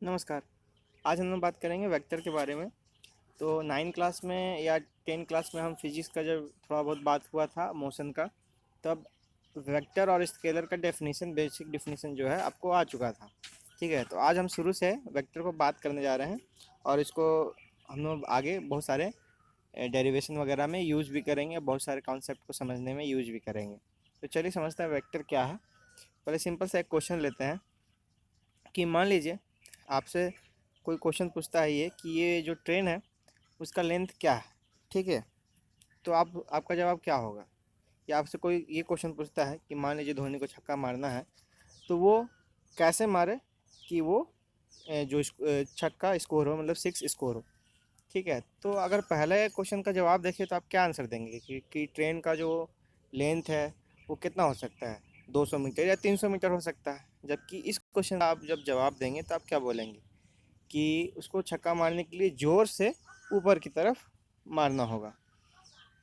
नमस्कार। आज हम लोग बात करेंगे वेक्टर के बारे में। तो 9 क्लास में या 10 क्लास में हम फिजिक्स का जब थोड़ा बहुत बात हुआ था मोशन का, तब वेक्टर और स्केलर का डेफिनेशन, बेसिक डेफिनेशन जो है आपको आ चुका था। ठीक है, तो आज हम शुरू से वेक्टर को बात करने जा रहे हैं और इसको हम लोग आगे बहुत सारे डेरिवेशन वगैरह में यूज़ भी करेंगे, बहुत सारे कॉन्सेप्ट को समझने में यूज़ भी करेंगे। तो चलिए समझते हैं वेक्टर क्या है। पहले सिंपल सा एक क्वेश्चन लेते हैं कि मान लीजिए आपसे कोई क्वेश्चन पूछता है ये कि ये जो ट्रेन है उसका लेंथ क्या है। ठीक है, तो आप आपका जवाब क्या होगा? या आपसे कोई ये क्वेश्चन पूछता है कि मान लीजिए धोनी को छक्का मारना है, तो वो कैसे मारे कि वो छक्का स्कोर हो, मतलब 6 स्कोर हो। ठीक है, तो अगर पहले क्वेश्चन का जवाब देखें तो आप क्या आंसर देंगे कि ट्रेन का जो लेंथ है वो कितना हो सकता है, 200 मीटर या 300 मीटर हो सकता है। जबकि इस क्वेश्चन का आप जब जवाब देंगे तो आप क्या बोलेंगे कि उसको छक्का मारने के लिए ज़ोर से ऊपर की तरफ मारना होगा।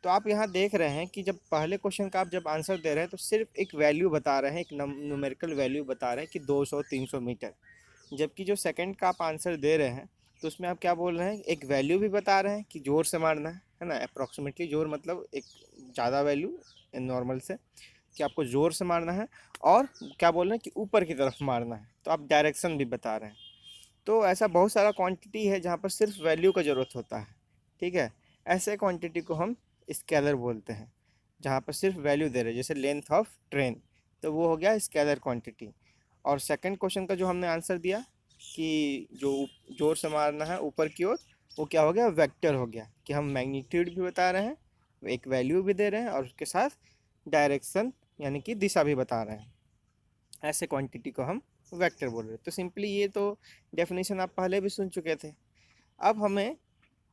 तो आप यहाँ देख रहे हैं कि जब पहले क्वेश्चन का आप जब आंसर दे रहे हैं तो सिर्फ एक वैल्यू बता रहे हैं, एक न्यूमेरिकल वैल्यू बता रहे हैं कि 200-300 मीटर। जबकि जो सेकंड का आप आंसर दे रहे हैं तो उसमें आप क्या बोल रहे हैं, एक वैल्यू भी बता रहे हैं कि ज़ोर से मारना है ना, अप्रॉक्सीमेटली ज़ोर मतलब एक ज़्यादा वैल्यू नॉर्मल से, कि आपको ज़ोर से मारना है। और क्या बोल रहे हैं कि ऊपर की तरफ मारना है, तो आप डायरेक्शन भी बता रहे हैं। तो ऐसा बहुत सारा क्वांटिटी है जहाँ पर सिर्फ वैल्यू का ज़रूरत होता है। ठीक है, ऐसे क्वांटिटी को हम स्केलर बोलते हैं, जहाँ पर सिर्फ वैल्यू दे रहे हैं, जैसे लेंथ ऑफ ट्रेन, तो वो हो गया स्केलर क्वांटिटी। और सेकंड क्वेश्चन का जो हमने आंसर दिया कि जो जोर से मारना है ऊपर की ओर, वो क्या हो गया, वेक्टर हो गया, कि हम मैग्नीट्यूड भी बता रहे हैं, एक वैल्यू भी दे रहे हैं और उसके साथ डायरेक्शन यानी कि दिशा भी बता रहे हैं। ऐसे क्वांटिटी को हम वेक्टर बोल रहे हैं। तो सिंपली ये तो डेफिनेशन आप पहले भी सुन चुके थे। अब हमें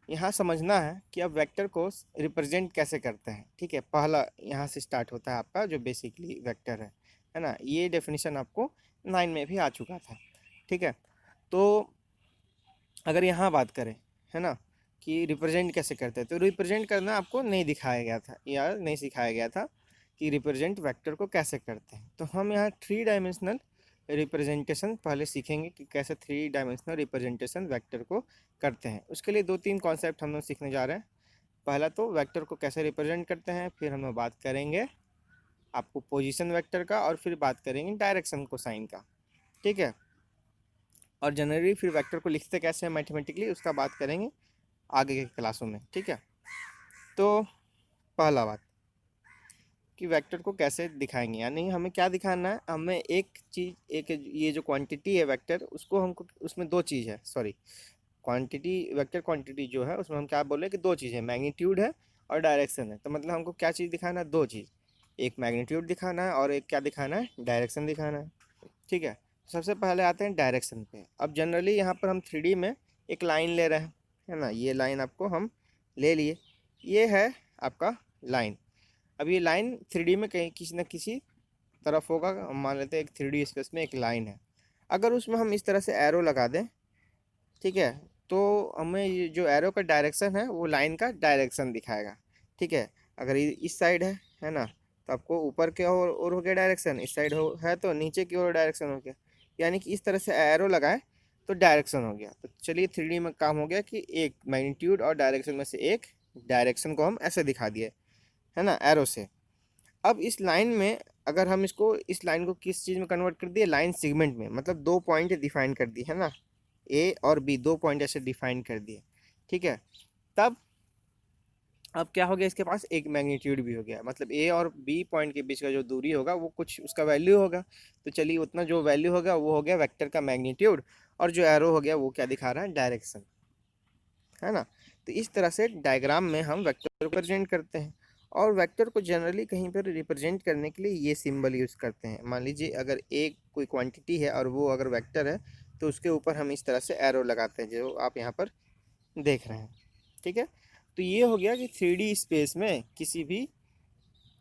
यहाँ समझना है कि अब वेक्टर को रिप्रेजेंट कैसे करते हैं। ठीक है, पहला यहाँ से स्टार्ट होता है आपका जो बेसिकली वेक्टर है ना। ये डेफिनेशन आपको 9 में भी आ चुका था। ठीक है, तो अगर यहाँ बात करें, है ना, कि रिप्रेजेंट कैसे करते हैं, तो रिप्रेजेंट करना आपको नहीं दिखाया गया था या नहीं सिखाया गया था कि रिप्रेजेंट वेक्टर को कैसे करते हैं। तो हम यहाँ 3 डायमेंशनल रिप्रेजेंटेशन पहले सीखेंगे कि कैसे 3 डायमेंशनल रिप्रेजेंटेशन वेक्टर को करते हैं। उसके लिए 2-3 कॉन्सेप्ट हम लोग सीखने जा रहे हैं। पहला तो वेक्टर को कैसे रिप्रेजेंट करते हैं, फिर हम लोग बात करेंगे आपको पोजीशन वेक्टर का, और फिर बात करेंगे डायरेक्शन को साइन का। ठीक है, और जनरली फिर वेक्टर को लिखते कैसे हैं मैथमेटिकली, उसका बात करेंगे आगे के क्लासों में। ठीक है, तो पहला बात कि वेक्टर को कैसे दिखाएंगे, यानी हमें क्या दिखाना है, हमें एक चीज़, एक ये जो क्वांटिटी है वेक्टर, उसको हमको उसमें दो चीज़ है, सॉरी, क्वांटिटी, वेक्टर क्वांटिटी जो है उसमें हम क्या बोल रहे हैं कि दो चीज़ है, मैग्नीट्यूड है और डायरेक्शन है। तो मतलब हमको क्या चीज़ दिखाना है, दो चीज़, एक मैग्नीट्यूड दिखाना है और एक क्या दिखाना है, डायरेक्शन दिखाना है। ठीक है, सबसे पहले आते हैं डायरेक्शन पे। अब जनरली यहाँ पर हम 3D में एक लाइन ले रहे हैं, है ना, ये लाइन आपको हम ले लिए, ये है आपका लाइन। अब ये लाइन 3D में कहीं किसी न किसी तरफ होगा, हम मान लेते हैं एक 3D स्पेस में एक लाइन है। अगर उसमें हम इस तरह से एरो लगा दें, ठीक है, तो हमें ये जो एरो का डायरेक्शन है वो लाइन का डायरेक्शन दिखाएगा। ठीक है, अगर ये इस साइड है ना, तो आपको ऊपर के और हो गया डायरेक्शन, इस साइड हो है तो नीचे की ओर डायरेक्शन हो गया। यानी कि इस तरह से एरो लगाए तो डायरेक्शन हो गया। तो चलिए 3D में काम हो गया कि एक मैग्नीट्यूड और डायरेक्शन में से एक डायरेक्शन को हम ऐसे दिखा दिए, है ना, एरो से। अब इस लाइन में अगर हम इसको, इस लाइन को किस चीज़ में कन्वर्ट कर दिए, लाइन सेगमेंट में, मतलब दो पॉइंट डिफाइन कर दिए, है ना, ए और बी, दो पॉइंट ऐसे डिफाइन कर दिए। ठीक है, तब अब क्या हो गया, इसके पास एक मैग्नीट्यूड भी हो गया, मतलब ए और बी पॉइंट के बीच का जो दूरी होगा वो कुछ उसका वैल्यू होगा। तो चलिए उतना जो वैल्यू होगा वो हो गया वेक्टर का मैग्नीट्यूड, और जो एरो हो गया वो क्या दिखा रहा है, डायरेक्शन, है ना। तो इस तरह से डायग्राम में हम वेक्टर को रिप्रेजेंट करते हैं। और वेक्टर को जनरली कहीं पर रिप्रेजेंट करने के लिए ये सिंबल यूज़ करते हैं। मान लीजिए अगर एक कोई क्वांटिटी है और वो अगर वेक्टर है, तो उसके ऊपर हम इस तरह से एरो लगाते हैं जो आप यहाँ पर देख रहे हैं। ठीक है, तो ये हो गया कि 3D स्पेस में किसी भी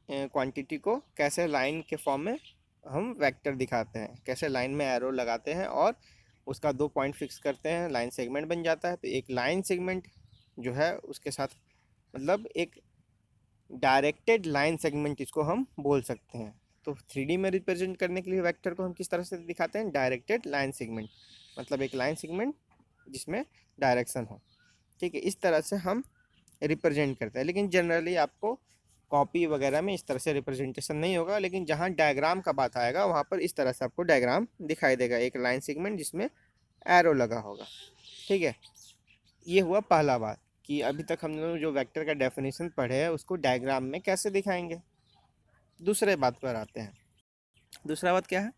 क्वांटिटी को कैसे लाइन के फॉर्म में हम वेक्टर दिखाते हैं, कैसे लाइन में एरो लगाते हैं और उसका दो पॉइंट फिक्स करते हैं, लाइन सेगमेंट बन जाता है। तो एक लाइन सेगमेंट जो है उसके साथ, मतलब एक डायरेक्टेड लाइन सेगमेंट इसको हम बोल सकते हैं। तो 3D में रिप्रेजेंट करने के लिए वेक्टर को हम किस तरह से दिखाते हैं, डायरेक्टेड लाइन सेगमेंट। मतलब एक लाइन सेगमेंट जिसमें डायरेक्शन हो। ठीक है, इस तरह से हम रिप्रेजेंट करते हैं। लेकिन जनरली आपको कॉपी वगैरह में इस तरह से रिप्रेजेंटेशन नहीं होगा, लेकिन जहाँ डायग्राम का बात आएगा वहाँ पर इस तरह से आपको डायग्राम दिखाई देगा, एक लाइन सेगमेंट जिसमें एरो लगा होगा। ठीक है, ये हुआ पहला बात कि अभी तक हम लोग जो वेक्टर का डेफिनेशन पढ़े हैं उसको डायग्राम में कैसे दिखाएंगे। दूसरे बात पर आते हैं। दूसरा बात क्या है?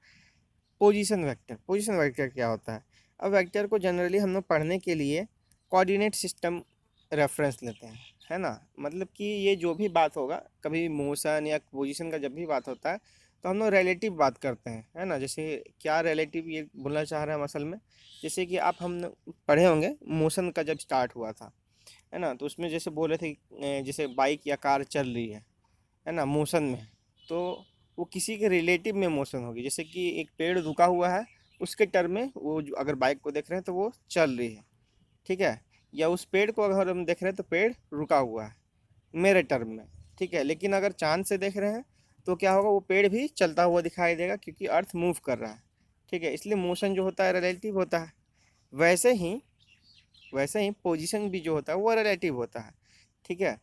Position vector. पोजीशन वेक्टर क्या होता है? अब वेक्टर को जनरली हम लोग पढ़ने के लिए कोऑर्डिनेट सिस्टम रेफरेंस लेते हैं, है ना। मतलब कि ये जो भी बात होगा, कभी मोशन या पोजीशन का जब भी बात होता है तो हम लोग रिलेटिव बात करते हैं, है ना। जैसे क्या रिलेटिव ये बोलना चाह रहे हैं हम असल में, जैसे कि आप हम पढ़े होंगे मोशन का जब स्टार्ट हुआ था, है ना, तो उसमें जैसे बोले थे जैसे बाइक या कार चल रही है ना, मोशन में, तो वो किसी के रिलेटिव में मोशन होगी। जैसे कि एक पेड़ रुका हुआ है, उसके टर्म में वो जो अगर बाइक को देख रहे हैं तो वो चल रही है। ठीक है, या उस पेड़ को अगर हम देख रहे हैं तो पेड़ रुका हुआ है मेरे टर्म में। ठीक है, लेकिन अगर चांद से देख रहे हैं तो क्या होगा, वो पेड़ भी चलता हुआ दिखाई देगा क्योंकि अर्थ मूव कर रहा है। ठीक है, इसलिए मोशन जो होता है रिलेटिव होता है। वैसे ही वैसे ही पोजीशन भी जो होता है वो रिलेटिव होता है। ठीक है,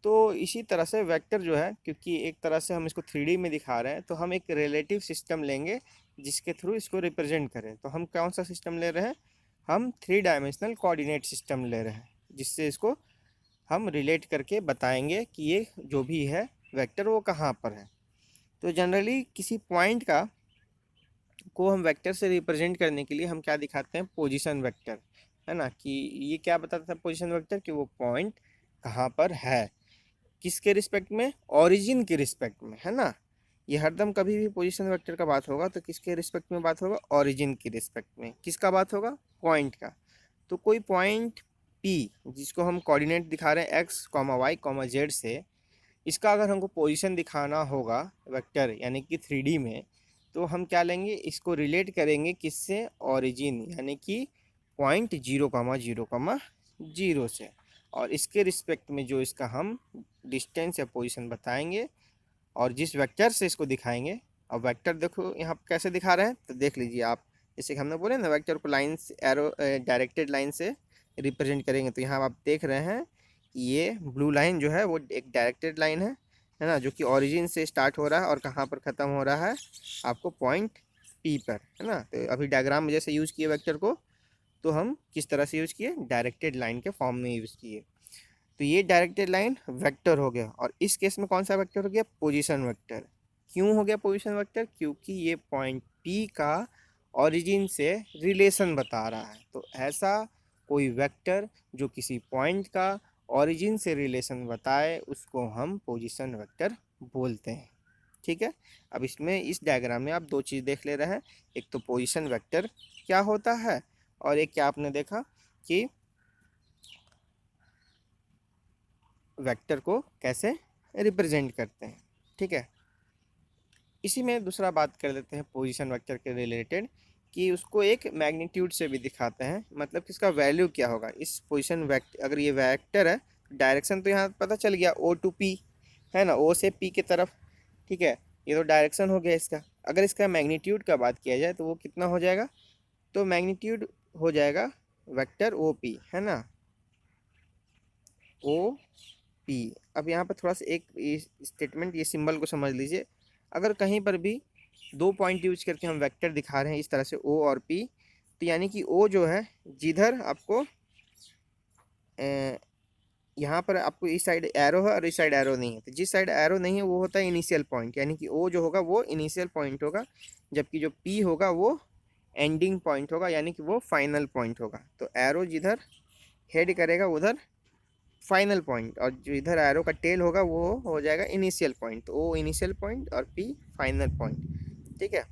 तो इसी तरह से वेक्टर जो है, क्योंकि एक तरह से हम इसको 3D में दिखा रहे हैं तो हम एक रिलेटिव सिस्टम लेंगे जिसके थ्रू इसको रिप्रेजेंट करें। तो हम कौन सा सिस्टम ले रहे हैं? हम 3 डायमेंशनल कोऑर्डिनेट सिस्टम ले रहे हैं, जिससे इसको हम रिलेट करके बताएंगे कि ये जो भी है वेक्टर वो कहाँ पर है। तो जनरली किसी पॉइंट का को हम वेक्टर से रिप्रेजेंट करने के लिए हम क्या दिखाते हैं? पोजीशन वेक्टर, है ना। कि ये क्या बताता था पोजीशन वेक्टर, कि वो पॉइंट कहाँ पर है, किसके रिस्पेक्ट में? ओरिजिन के रिस्पेक्ट में, है ना। ये हरदम कभी भी पोजीशन वेक्टर का बात होगा तो किसके रिस्पेक्ट में बात होगा? ओरिजिन के रिस्पेक्ट में। किसका बात होगा? पॉइंट का। तो कोई पॉइंट पी जिसको हम कोऑर्डिनेट दिखा रहे हैं X comma Y comma Z से, इसका अगर हमको पोजीशन दिखाना होगा वेक्टर यानी कि 3D में, तो हम क्या लेंगे? इसको रिलेट करेंगे किससे? ओरिजिन यानी कि पॉइंट 0,0,0 से, और इसके रिस्पेक्ट में जो इसका हम डिस्टेंस या पोजीशन बताएंगे और जिस वेक्टर से इसको दिखाएंगे। अब वेक्टर देखो यहाँ पे कैसे दिखा रहे हैं, तो देख लीजिए आप। जैसे कि हमने बोले ना, वेक्टर को लाइन से एरो डायरेक्टेड लाइन से रिप्रेजेंट करेंगे, तो यहाँ आप देख रहे हैं कि ये ब्लू लाइन जो है वो एक डायरेक्टेड लाइन है ना, जो कि ओरिजिन से स्टार्ट हो रहा है और कहाँ पर ख़त्म हो रहा है? आपको पॉइंट पी पर, है ना। तो अभी डायग्राम में जैसे यूज़ किए वेक्टर को, तो हम किस तरह से यूज़ किए? डायरेक्टेड लाइन के फॉर्म में यूज़ किए। तो ये डायरेक्टेड लाइन वेक्टर हो गया, और इस केस में कौन सा वेक्टर हो गया? Position vector. क्यों हो गया पोजीशन वेक्टर? क्योंकि ये पॉइंट पी का ओरिजिन से रिलेशन बता रहा है। तो ऐसा कोई वेक्टर जो किसी पॉइंट का ओरिजिन से रिलेशन बताए उसको हम पोजीशन वेक्टर बोलते हैं। ठीक है, अब इसमें इस डायग्राम में आप दो चीज़ देख ले रहे हैं। एक तो पोजीशन वेक्टर क्या होता है, और एक क्या आपने देखा कि वेक्टर को कैसे रिप्रेजेंट करते हैं। ठीक है, इसी में दूसरा बात कर लेते हैं पोजीशन वेक्टर के रिलेटेड, कि उसको एक मैग्नीट्यूड से भी दिखाते हैं। मतलब कि इसका वैल्यू क्या होगा इस पोजीशन वेक्टर। अगर ये वेक्टर है, डायरेक्शन तो यहाँ पता चल गया, O to P, है ना, O से P की तरफ। ठीक है, ये तो डायरेक्शन हो गया इसका। अगर इसका मैग्नीट्यूड का बात किया जाए तो वो कितना हो जाएगा? तो मैग्नीट्यूड हो जाएगा वेक्टर OP, है ना, OP। अब यहाँ पर थोड़ा सा एक स्टेटमेंट, ये सिंबल को समझ लीजिए। अगर कहीं पर भी दो पॉइंट यूज करके हम वेक्टर दिखा रहे हैं इस तरह से O और P, तो यानी कि O जो है, जिधर आपको यहाँ पर आपको इस साइड एरो है और इस साइड एरो नहीं है, तो जिस साइड एरो नहीं है वो होता है इनिशियल पॉइंट, यानी कि O जो होगा वो इनिशियल पॉइंट होगा, जबकि जो P होगा वो एंडिंग पॉइंट होगा, यानी कि वो फाइनल पॉइंट होगा। तो एरो जिधर हेड करेगा उधर फाइनल पॉइंट, और जो इधर एरो का टेल होगा वो हो जाएगा इनिशियल पॉइंट। तो O इनिशियल पॉइंट और P फाइनल पॉइंट। ठीक है,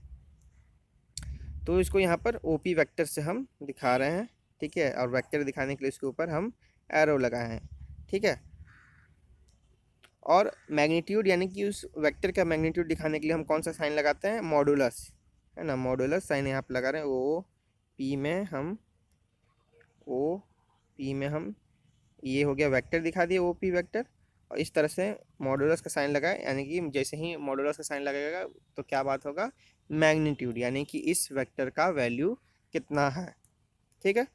तो इसको यहाँ पर OP वेक्टर से हम दिखा रहे हैं। ठीक है, और वेक्टर दिखाने के लिए इसके ऊपर हम एरो लगाए हैं। ठीक है, और मैग्नीट्यूड यानी कि उस वेक्टर का मैग्नीट्यूड दिखाने के लिए हम कौन सा साइन लगाते हैं? मॉडुलस, है ना। मॉडुलस साइन यहाँ पर लगा रहे हैं। ओ पी में हम ये हो गया वेक्टर दिखा दिए, OP वेक्टर। और इस तरह से मॉडुलस का साइन लगाए, यानी कि जैसे ही मॉडुलस का साइन लगेगा तो क्या बात होगा? मैग्नीट्यूड, यानी कि इस वेक्टर का वैल्यू कितना है। ठीक है।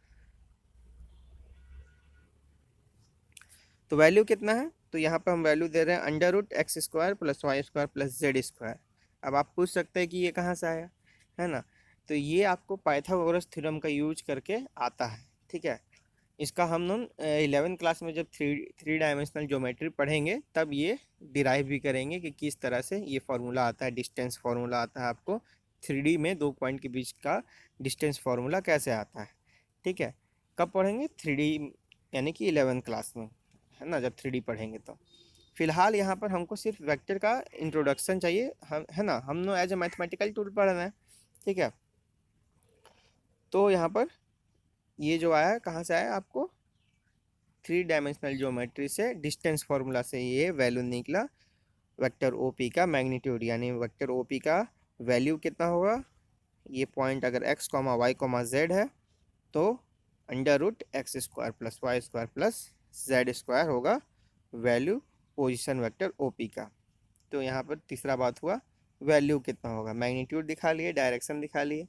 तो वैल्यू कितना है, तो यहाँ पर हम वैल्यू दे रहे हैं √x² + y² + z²। अब आप पूछ सकते हैं कि ये कहाँ से आया, है ना। तो ये आपको पाइथागोरस थ्योरम का यूज करके आता है, ठीक है। इसका हम लोग 11th क्लास में जब थ्री डायमेंशनल ज्योमेट्री पढ़ेंगे तब ये डिराइव भी करेंगे कि किस तरह से ये फार्मूला आता है, डिस्टेंस फार्मूला आता है आपको 3D में 2 पॉइंट के बीच का डिस्टेंस फार्मूला कैसे आता है, ठीक है। कब पढ़ेंगे, 3D यानी कि 11th क्लास में, है ना, जब 3D पढ़ेंगे तो। फिलहाल यहाँ पर हमको सिर्फ वेक्टर का इंट्रोडक्शन चाहिए, हम, है ना, हम लोग एज ए मैथमेटिकल टूल पढ़ रहे हैं, ठीक है। तो यहाँ पर ये जो आया कहाँ से आया, आपको 3 डायमेंशनल ज्योमेट्री से डिस्टेंस फार्मूला से ये वैल्यू निकला वेक्टर OP का मैग्नीट्यूड, यानी वेक्टर OP का वैल्यू कितना होगा, ये पॉइंट अगर x, y, z है तो √x² + y² + z² होगा वैल्यू पोजीशन वेक्टर OP का। तो यहाँ पर तीसरा बात हुआ, वैल्यू कितना होगा, मैग्नीट्यूड दिखा लिए, डायरेक्शन दिखा लिए,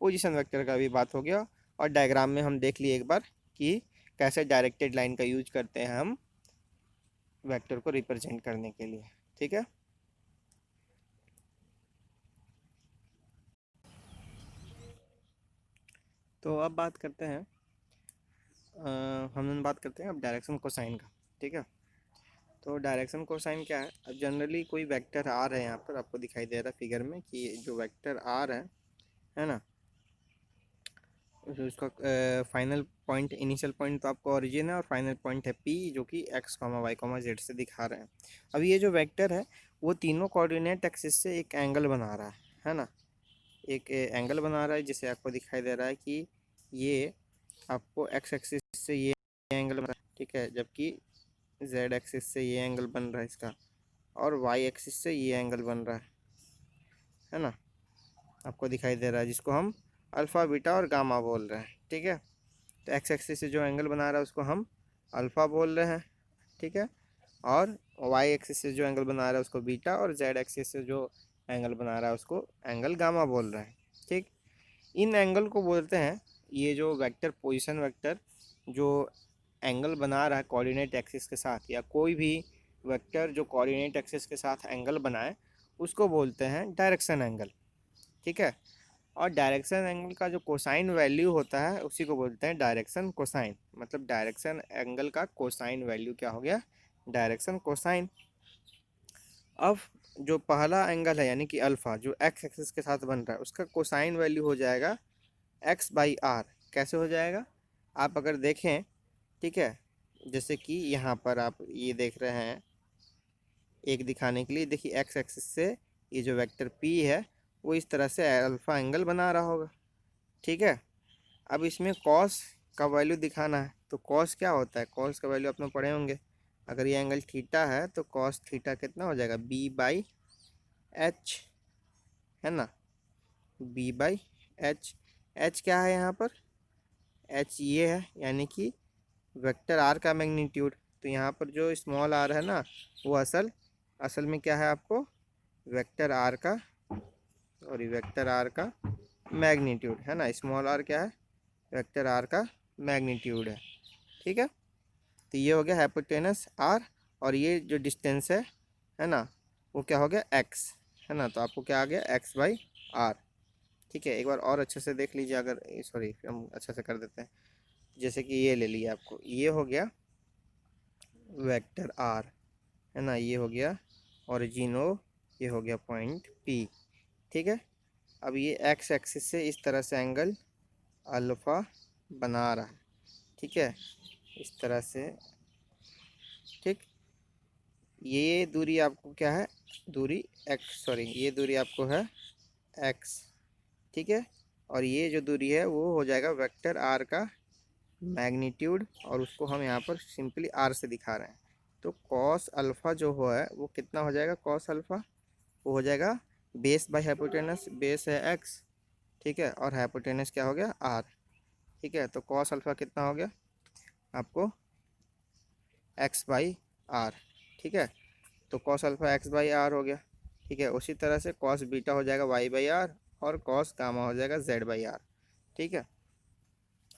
पोजीशन वेक्टर का भी बात हो गया, और डायग्राम में हम देख लिए एक बार कि कैसे डायरेक्टेड लाइन का यूज करते हैं हम वेक्टर को रिप्रेजेंट करने के लिए, ठीक है। तो अब बात करते हैं हम लोग बात करते हैं अब डायरेक्शन कोसाइन का, ठीक है। तो डायरेक्शन कोसाइन क्या है, अब जनरली कोई वेक्टर आर है, यहाँ पर आपको दिखाई दे रहा है फिगर में कि जो वेक्टर आर है ना, जो इसका फाइनल पॉइंट, इनिशियल पॉइंट तो आपको ओरिजिन है, और फाइनल पॉइंट है पी, जो कि x, y, z से दिखा रहे हैं। अब ये जो वेक्टर है वो तीनों कोऑर्डिनेट एक्सिस से एक एंगल बना रहा है ना, एक एंगल बना रहा है, जिसे आपको दिखाई दे रहा है कि ये आपको x एक्सिस से ये एंगल बन रहा है, ठीक है, जबकि z एक्सिस से ये एंगल बन रहा है इसका, और y एक्सिस से ये एंगल बन रहा है ना, आपको दिखाई दे रहा है, जिसको हम अल्फ़ा, बीटा और गामा बोल रहे हैं, ठीक है। तो एक्स एक्सिस से जो एंगल बना रहा है उसको हम अल्फ़ा बोल रहे हैं, ठीक है, और वाई एक्सिस से जो एंगल बना रहा है उसको बीटा, और जेड एक्सिस से जो एंगल बना रहा है उसको एंगल गामा बोल रहे हैं, ठीक। इन एंगल को बोलते हैं, ये जो वेक्टर पोजीशन वेक्टर जो एंगल बना रहा है कोऑर्डिनेट एक्सिस के साथ, या कोई भी वेक्टर जो कोऑर्डिनेट एक्सिस के साथ एंगल बनाए, उसको बोलते हैं डायरेक्शन एंगल, ठीक है। और डायरेक्शन एंगल का जो कोसाइन वैल्यू होता है उसी को बोलते हैं डायरेक्शन कोसाइन, मतलब डायरेक्शन एंगल का कोसाइन वैल्यू क्या हो गया, डायरेक्शन कोसाइन। अब जो पहला एंगल है यानी कि अल्फ़ा, जो एक्स एक्सिस के साथ बन रहा है, उसका कोसाइन वैल्यू हो जाएगा x/r। कैसे हो जाएगा, आप अगर देखें, ठीक है, जैसे कि यहाँ पर आप ये देख रहे हैं, एक दिखाने के लिए देखिए, एक्स एक्सिस से ये जो वेक्टर p है वो इस तरह से अल्फ़ा एंगल बना रहा होगा, ठीक है। अब इसमें कॉस का वैल्यू दिखाना है, तो कॉस क्या होता है, कॉस का वैल्यू आपने पढ़े होंगे, अगर ये एंगल थीटा है तो कॉस थीटा कितना हो जाएगा, b/h, है ना, b/h। h क्या है यहाँ पर, h ये है, यानी कि वेक्टर r का मैग्नीट्यूड। तो यहाँ पर जो स्मॉल r है ना, वो असल में क्या है, आपको वेक्टर r का, और वेक्टर r का मैग्नीट्यूड है ना, स्मॉल r क्या है, वेक्टर r का मैग्नीट्यूड है, ठीक है। तो ये हो गया हाइपोटेनस r, और ये जो डिस्टेंस है ना, वो क्या हो गया x, है ना। तो आपको क्या आ गया, x/r, ठीक है। एक बार और अच्छे से देख लीजिए, अगर सॉरी हम अच्छे से कर देते हैं, जैसे कि ये ले लिया आपको, ये हो गया वेक्टर r, है ना, ये हो गया ओरिजिन O, ये हो गया पॉइंट P, ठीक है। अब ये x एक्सिस से इस तरह से एंगल अल्फ़ा बना रहा है, ठीक है, इस तरह से, ठीक। ये दूरी आपको क्या है, दूरी x, सॉरी ये दूरी आपको है x, ठीक है। और ये जो दूरी है वो हो जाएगा वेक्टर r का मैग्नीट्यूड, और उसको हम यहाँ पर सिंपली r से दिखा रहे हैं। तो कॉस अल्फ़ा जो हो है वो कितना हो जाएगा, कॉस अल्फ़ा वो हो जाएगा बेस बाय हाइपोटेनस, बेस है x, ठीक है, और हाइपोटेनस क्या हो गया, r, ठीक है। तो कॉस अल्फ़ा कितना हो गया आपको, x/r, ठीक है। तो कॉस अल्फ़ा x/r हो गया, ठीक है। उसी तरह से कॉस बीटा हो जाएगा y/r, और कॉस गामा हो जाएगा z/r, ठीक है।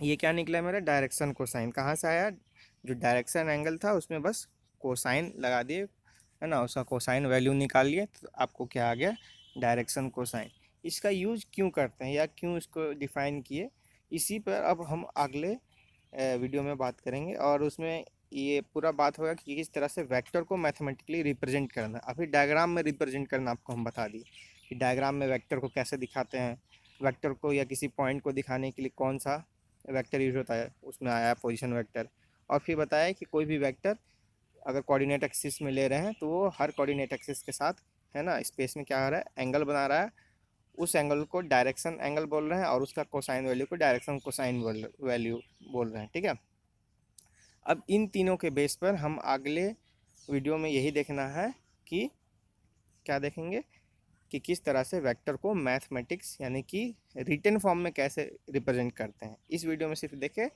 ये क्या निकला मेरा, डायरेक्शन कोसाइन। कहाँ से आया, जो डायरेक्शन एंगल था उसमें बस कोसाइन लगा दिए, है ना, उसका कोसाइन वैल्यू निकाल लिए, तो आपको क्या आ गया, डायरेक्शन कोसाइन। इसका यूज क्यों करते हैं या क्यों इसको डिफाइन किए, इसी पर अब हम अगले वीडियो में बात करेंगे। और उसमें ये पूरा बात होगा कि किस तरह से वेक्टर को मैथमेटिकली रिप्रेजेंट करना। अभी डायग्राम में रिप्रेजेंट करना आपको हम बता दिए कि डायग्राम में वेक्टर को कैसे दिखाते हैं, वेक्टर को या किसी पॉइंट को दिखाने के लिए कौन सा वेक्टर यूज होता है, उसमें आया पोजीशन वेक्टर। और फिर बताया कि कोई भी वेक्टर अगर कोऑर्डिनेट एक्सिस में ले रहे हैं तो वो हर कोऑर्डिनेट एक्सिस के साथ, है ना, स्पेस में क्या हो रहा है, एंगल बना रहा है। उस एंगल को डायरेक्शन एंगल बोल रहे हैं और उसका कोसाइन वैल्यू को डायरेक्शन कोसाइन वैल्यू बोल रहे हैं, ठीक है। अब इन तीनों के बेस पर हम अगले वीडियो में यही देखना है कि क्या देखेंगे कि किस तरह से वेक्टर को मैथमेटिक्स यानी कि रिटन फॉर्म में कैसे रिप्रेजेंट करते हैं। इस वीडियो में सिर्फ देखें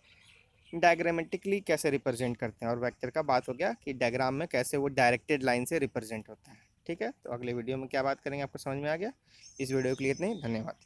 डायग्रामेटिकली कैसे रिप्रेजेंट करते हैं, और वेक्टर का बात हो गया कि डायग्राम में कैसे वो डायरेक्टेड लाइन से रिप्रेजेंट होता है, ठीक है। तो अगले वीडियो में क्या बात करेंगे आपको समझ में आ गया। इस वीडियो के लिए इतना ही, धन्यवाद।